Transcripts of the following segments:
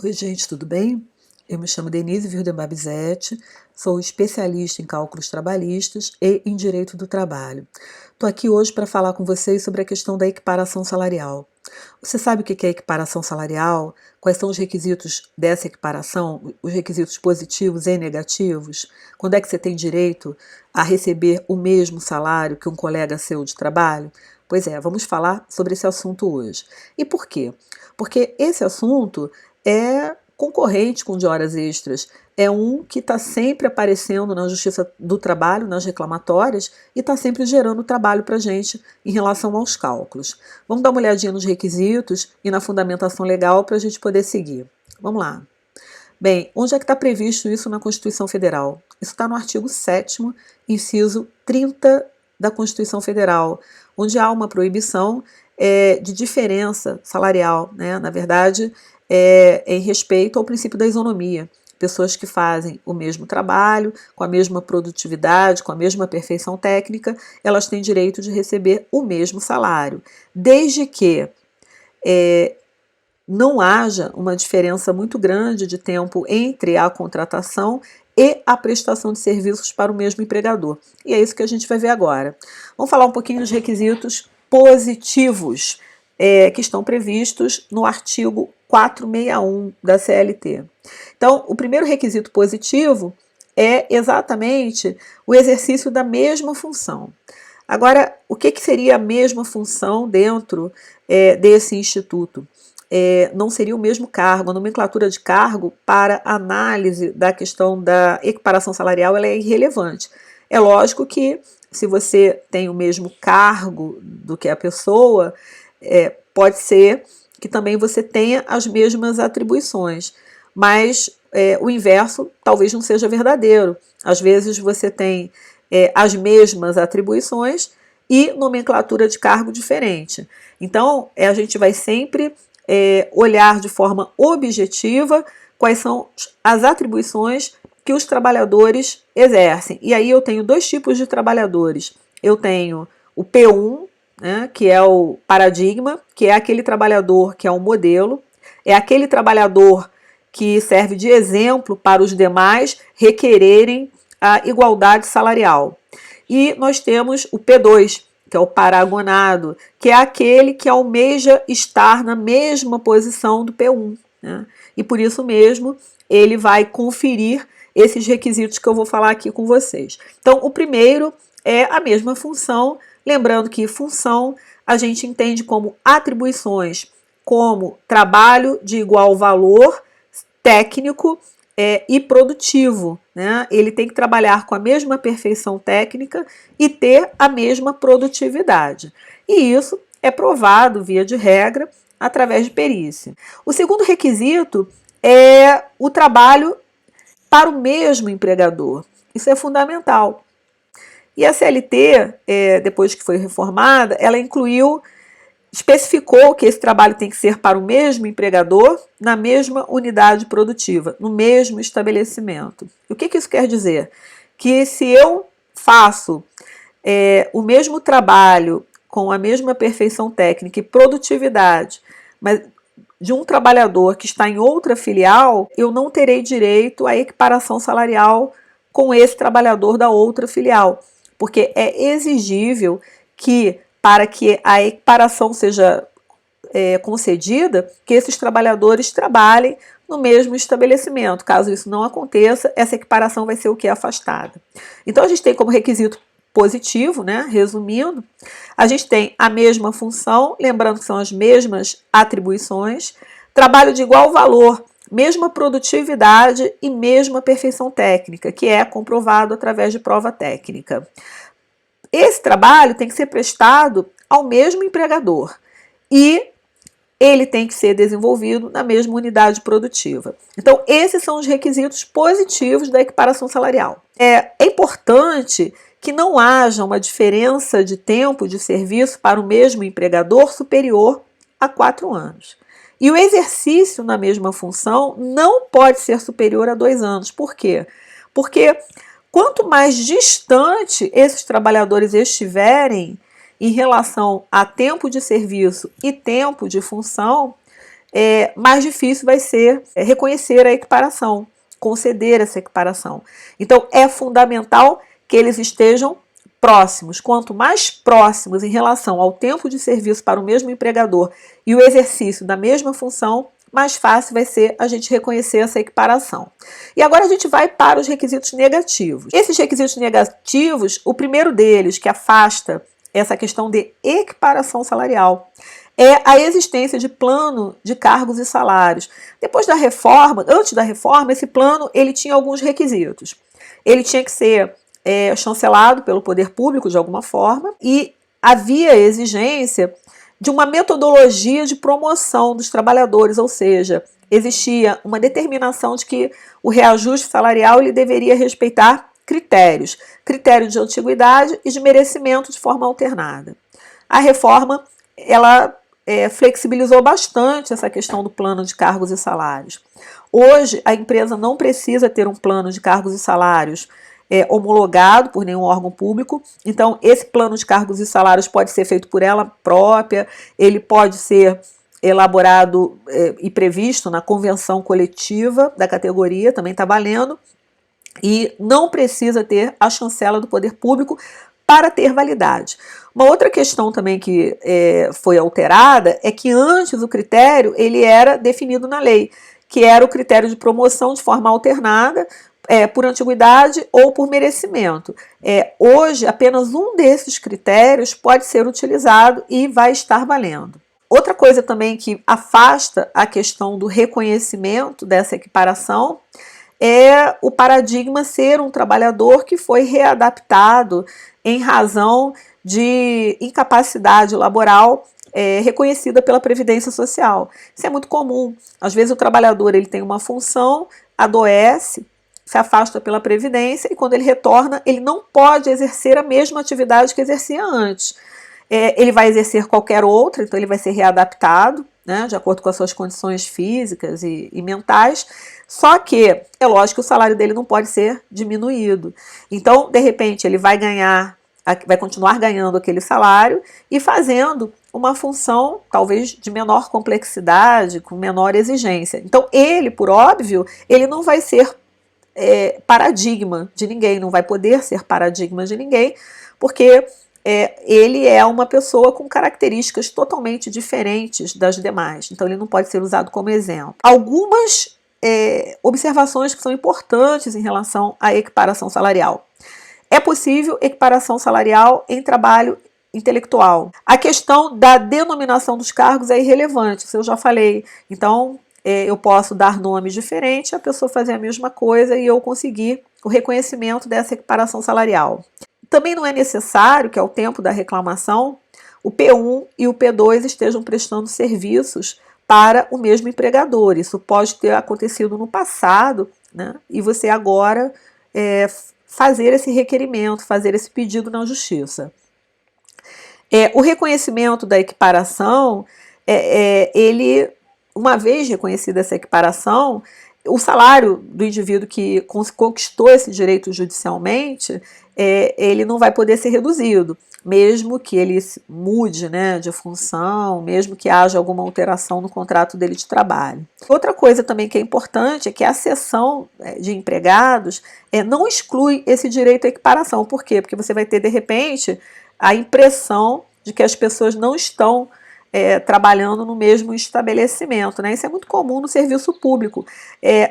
Oi, gente, tudo bem? Eu me chamo Denise Wildenbach, sou especialista em cálculos trabalhistas e em direito do trabalho. Estou aqui hoje para falar com vocês sobre a questão da equiparação salarial. Você sabe o que é equiparação salarial? Quais são os requisitos dessa equiparação? Os requisitos positivos e negativos? Quando é que você tem direito a receber o mesmo salário que um colega seu de trabalho? Pois é, vamos falar sobre esse assunto hoje. E por quê? Porque esse assunto é concorrente com o de horas extras. É um que está sempre aparecendo na Justiça do Trabalho, nas reclamatórias, e está sempre gerando trabalho para a gente em relação aos cálculos. Vamos dar uma olhadinha nos requisitos e na fundamentação legal para a gente poder seguir. Vamos lá. Bem, onde é que está previsto isso na Constituição Federal? Isso está no artigo 7º, inciso 30 da Constituição Federal, onde há uma proibição de diferença salarial, né? Na verdade, em respeito ao princípio da isonomia. Pessoas que fazem o mesmo trabalho, com a mesma produtividade, com a mesma perfeição técnica, elas têm direito de receber o mesmo salário, desde que não haja uma diferença muito grande de tempo entre a contratação e a prestação de serviços para o mesmo empregador. E é isso que a gente vai ver agora. Vamos falar um pouquinho dos requisitos positivos que estão previstos no artigo 461 da CLT. Então, o primeiro requisito positivo é exatamente o exercício da mesma função. Agora, o que seria a mesma função dentro desse instituto? Não seria o mesmo cargo, a nomenclatura de cargo para análise da questão da equiparação salarial ela é irrelevante. É lógico que se você tem o mesmo cargo do que a pessoa, pode ser que também você tenha as mesmas atribuições, mas o inverso talvez não seja verdadeiro. Às vezes você tem as mesmas atribuições e nomenclatura de cargo diferente. Então, a gente vai sempre olhar de forma objetiva quais são as atribuições que os trabalhadores exercem. E aí eu tenho dois tipos de trabalhadores. Eu tenho o P1, né, que é o paradigma, que é aquele trabalhador que é um modelo, é aquele trabalhador que serve de exemplo para os demais requererem a igualdade salarial. E nós temos o P2, que é o paragonado, que é aquele que almeja estar na mesma posição do P1, né? E por isso mesmo ele vai conferir esses requisitos que eu vou falar aqui com vocês. Então, o primeiro é a mesma função, lembrando que função a gente entende como atribuições, como trabalho de igual valor técnico e produtivo, né? Ele tem que trabalhar com a mesma perfeição técnica e ter a mesma produtividade. E isso é provado, via de regra, através de perícia. O segundo requisito é o trabalho para o mesmo empregador. Isso é fundamental. E a CLT, depois que foi reformada, ela especificou que esse trabalho tem que ser para o mesmo empregador, na mesma unidade produtiva, no mesmo estabelecimento. E o que isso quer dizer? Que se eu faço o mesmo trabalho com a mesma perfeição técnica e produtividade, mas de um trabalhador que está em outra filial, eu não terei direito à equiparação salarial com esse trabalhador da outra filial, porque é exigível que, para que a equiparação seja concedida, que esses trabalhadores trabalhem no mesmo estabelecimento. Caso isso não aconteça, essa equiparação vai ser o que? Afastada. Então a gente tem como requisito positivo, né? Resumindo, a gente tem a mesma função, lembrando que são as mesmas atribuições, trabalho de igual valor, mesma produtividade e mesma perfeição técnica, que é comprovado através de prova técnica. Esse trabalho tem que ser prestado ao mesmo empregador e ele tem que ser desenvolvido na mesma unidade produtiva. Então, esses são os requisitos positivos da equiparação salarial. É importante que não haja uma diferença de tempo de serviço para o mesmo empregador superior a 4 anos. E o exercício na mesma função não pode ser superior a 2 anos. Por quê? Porque quanto mais distante esses trabalhadores estiverem em relação a tempo de serviço e tempo de função, mais difícil vai ser reconhecer a equiparação, conceder essa equiparação. Então, é fundamental que eles estejam próximos. Quanto mais próximos em relação ao tempo de serviço para o mesmo empregador e o exercício da mesma função, mais fácil vai ser a gente reconhecer essa equiparação. E agora a gente vai para os requisitos negativos. Esses requisitos negativos, o primeiro deles, que afasta essa questão de equiparação salarial, é a existência de plano de cargos e salários. Depois da reforma, antes da reforma, esse plano ele tinha alguns requisitos. Ele tinha que ser chancelado pelo poder público de alguma forma e havia exigência de uma metodologia de promoção dos trabalhadores, ou seja, existia uma determinação de que o reajuste salarial ele deveria respeitar critérios de antiguidade e de merecimento de forma alternada. A reforma, ela flexibilizou bastante essa questão do plano de cargos e salários. Hoje, a empresa não precisa ter um plano de cargos e salários homologado por nenhum órgão público, então esse plano de cargos e salários pode ser feito por ela própria, ele pode ser elaborado e previsto na convenção coletiva da categoria, também está valendo, e não precisa ter a chancela do poder público para ter validade. Uma outra questão também que foi alterada é que antes o critério ele era definido na lei, que era o critério de promoção de forma alternada, por antiguidade ou por merecimento. Hoje, apenas um desses critérios pode ser utilizado e vai estar valendo. Outra coisa também que afasta a questão do reconhecimento dessa equiparação é o paradigma ser um trabalhador que foi readaptado em razão de incapacidade laboral reconhecida pela Previdência Social. Isso é muito comum. Às vezes o trabalhador ele tem uma função, adoece, se afasta pela Previdência e quando ele retorna, ele não pode exercer a mesma atividade que exercia antes. Ele vai exercer qualquer outra, então ele vai ser readaptado, né, de acordo com as suas condições físicas e mentais, só que é lógico que o salário dele não pode ser diminuído. Então, de repente, ele vai continuar ganhando aquele salário e fazendo uma função talvez de menor complexidade, com menor exigência. Então, ele, por óbvio, ele não vai ser paradigma de ninguém, não vai poder ser paradigma de ninguém, porque ele é uma pessoa com características totalmente diferentes das demais, então ele não pode ser usado como exemplo. Algumas observações que são importantes em relação à equiparação salarial. É possível equiparação salarial em trabalho intelectual. A questão da denominação dos cargos é irrelevante, isso eu já falei. Então, eu posso dar nomes diferentes, a pessoa fazer a mesma coisa e eu conseguir o reconhecimento dessa equiparação salarial. Também não é necessário que ao tempo da reclamação o P1 e o P2 estejam prestando serviços para o mesmo empregador. Isso pode ter acontecido no passado, né? E você agora fazer esse requerimento, fazer esse pedido na justiça. O reconhecimento da equiparação, ele, uma vez reconhecida essa equiparação, o salário do indivíduo que conquistou esse direito judicialmente, ele não vai poder ser reduzido, mesmo que ele mude, né, de função, mesmo que haja alguma alteração no contrato dele de trabalho. Outra coisa também que é importante é que a seção de empregados não exclui esse direito à equiparação. Por quê? Porque você vai ter, de repente, a impressão de que as pessoas não estão trabalhando no mesmo estabelecimento, né? Isso é muito comum no serviço público.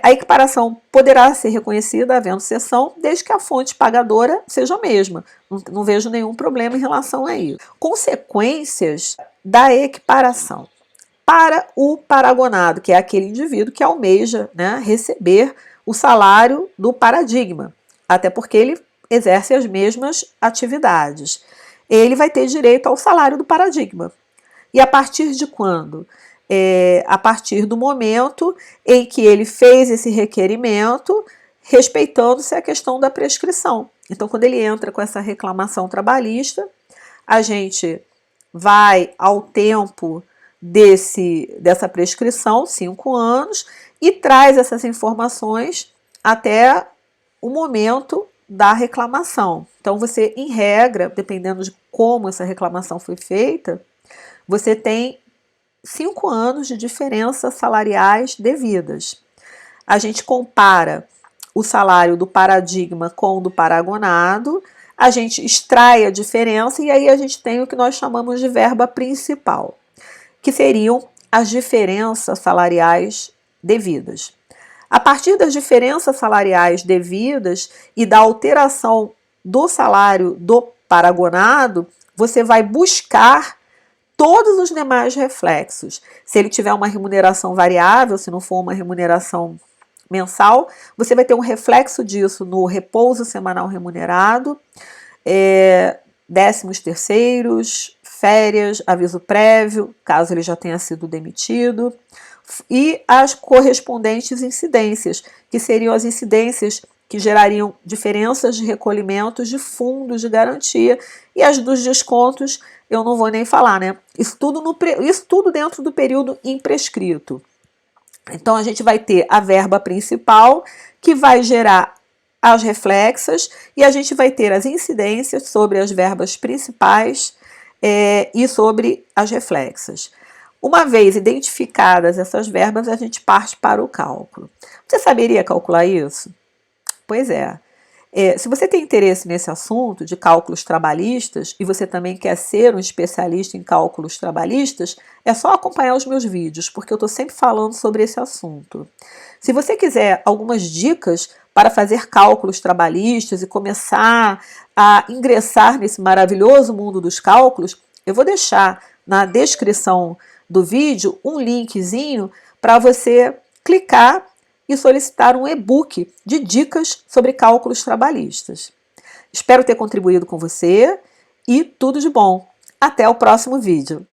A equiparação poderá ser reconhecida havendo seção, desde que a fonte pagadora seja a mesma. Não vejo nenhum problema em relação a isso. Consequências da equiparação. Para o paragonado, que é aquele indivíduo que almeja, né, receber o salário do paradigma, até porque ele exerce as mesmas atividades. Ele vai ter direito ao salário do paradigma. E a partir de quando? A partir do momento em que ele fez esse requerimento, respeitando-se a questão da prescrição. Então, quando ele entra com essa reclamação trabalhista, a gente vai ao tempo dessa prescrição, 5 anos, e traz essas informações até o momento da reclamação. Então, você, em regra, dependendo de como essa reclamação foi feita, você tem 5 anos de diferenças salariais devidas. A gente compara o salário do paradigma com o do paragonado, a gente extrai a diferença e aí a gente tem o que nós chamamos de verba principal, que seriam as diferenças salariais devidas. A partir das diferenças salariais devidas e da alteração do salário do paragonado, você vai buscar todos os demais reflexos. Se ele tiver uma remuneração variável, se não for uma remuneração mensal, você vai ter um reflexo disso no repouso semanal remunerado, 13º, férias, aviso prévio, caso ele já tenha sido demitido, e as correspondentes incidências, que seriam as incidências que gerariam diferenças de recolhimentos de fundos de garantia, e as dos descontos eu não vou nem falar, né? Isso tudo dentro do período imprescrito. Então, a gente vai ter a verba principal, que vai gerar as reflexas, e a gente vai ter as incidências sobre as verbas principais e sobre as reflexas. Uma vez identificadas essas verbas, a gente parte para o cálculo. Você saberia calcular isso? Pois é. Se você tem interesse nesse assunto de cálculos trabalhistas e você também quer ser um especialista em cálculos trabalhistas, é só acompanhar os meus vídeos, porque eu estou sempre falando sobre esse assunto. Se você quiser algumas dicas para fazer cálculos trabalhistas e começar a ingressar nesse maravilhoso mundo dos cálculos, eu vou deixar na descrição do vídeo um linkzinho para você clicar e solicitar um e-book de dicas sobre cálculos trabalhistas. Espero ter contribuído com você e tudo de bom. Até o próximo vídeo.